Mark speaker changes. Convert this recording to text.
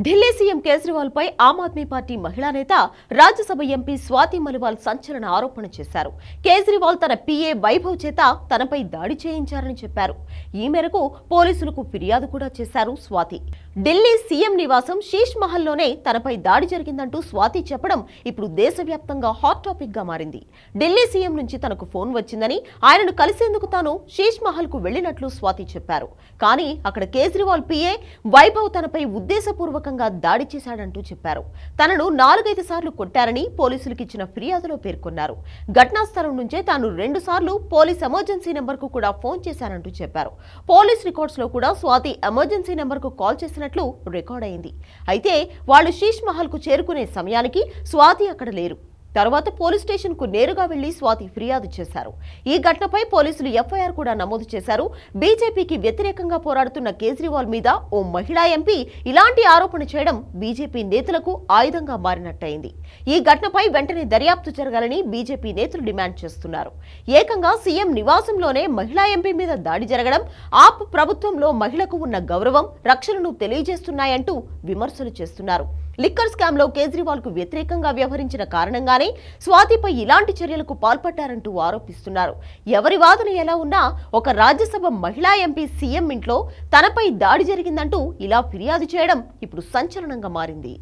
Speaker 1: Delhi CM Kejriwal పై Aam Aadmi party మహిళా నేత Rajya Sabha MP Swathi Maliwal సంచలన ఆరోపణ చేశారు. కేజ్రీవాల్ తన పీఏ వైభవ్ చేత తనపై దాడి చేయించారని చెప్పారు. ఈ మేరకు పోలీసులకు ఫిర్యాదు కూడా చేశారు స్వాతి. ఢిల్లీ సీఎం నివాసం శీష్ మహల్లోనే తనపై దాడి జరిగిందంటూ స్వాతి చెప్పడం ఇప్పుడు దేశవ్యాప్తంగా హాట్ టాపిక్ గా మారింది. ఢిల్లీ సీఎం నుంచి తనకు ఫోన్ వచ్చిందని, ఆయనను కలిసేందుకు తాను శీష్ మహల్ కు వెళ్లినట్లు స్వాతి చెప్పారు. కానీ అక్కడ కేజ్రీవాల్ పీఏ వైభవ్ తనపై ఉద్దేశపూర్వక దాడి చేశాడంటూ చెప్పారు. తనను 4-5 సార్లు కొట్టారని పోలీసులకు ఇచ్చిన ఫిర్యాదులో పేర్కొన్నారు. ఘటనా స్థలం నుంచే తాను 2 సార్లు పోలీస్ ఎమర్జెన్సీ నెంబర్ కు కూడా ఫోన్ చేశానంటూ చెప్పారు. పోలీస్ రికార్డ్స్ లో కూడా స్వాతి ఎమర్జెన్సీ నెంబర్ కు కాల్ చేసినట్లు రికార్డ్ అయింది. అయితే వాళ్ళు శీష్ మహల్ కు చేరుకునే సమయానికి స్వాతి అక్కడ లేరు. తర్వాత పోలీస్ స్టేషన్ కు నేరుగా వెళ్లి స్వాతి ఫిర్యాదు చేశారు. ఈ ఘటనపై పోలీసులు ఎఫ్ఐఆర్ కూడా నమోదు చేశారు. బీజేపీకి వ్యతిరేకంగా పోరాడుతున్న కేజ్రీవాల్ మీద ఓ మహిళా ఎంపీ ఇలాంటి ఆరోపణ చేయడం బీజేపీ నేతలకు ఆయుధంగా మారినట్టయింది. ఈ ఘటనపై వెంటనే దర్యాప్తు జరగాలని బీజేపీ నేతలు డిమాండ్ చేస్తున్నారు. ఏకంగా సీఎం నివాసంలోనే మహిళా ఎంపీ మీద దాడి జరగడం ఆప్ ప్రభుత్వంలో మహిళకు ఉన్న గౌరవం, రక్షణను తెలియజేస్తున్నాయంటూ విమర్శలు చేస్తున్నారు. లిక్కర్ స్కామ్ లో కేజ్రీవాల్ కు వ్యతిరేకంగా వ్యవహరించిన కారణంగానే స్వాతిపై ఇలాంటి చర్యలకు పాల్పడ్డారంటూ ఆరోపిస్తున్నారు. ఎవరి వాదన ఎలా ఉన్నా ఒక రాజ్యసభ మహిళా ఎంపీ సీఎం ఇంట్లో తనపై దాడి జరిగిందంటూ ఇలా ఫిర్యాదు చేయడం ఇప్పుడు సంచలనంగా మారింది.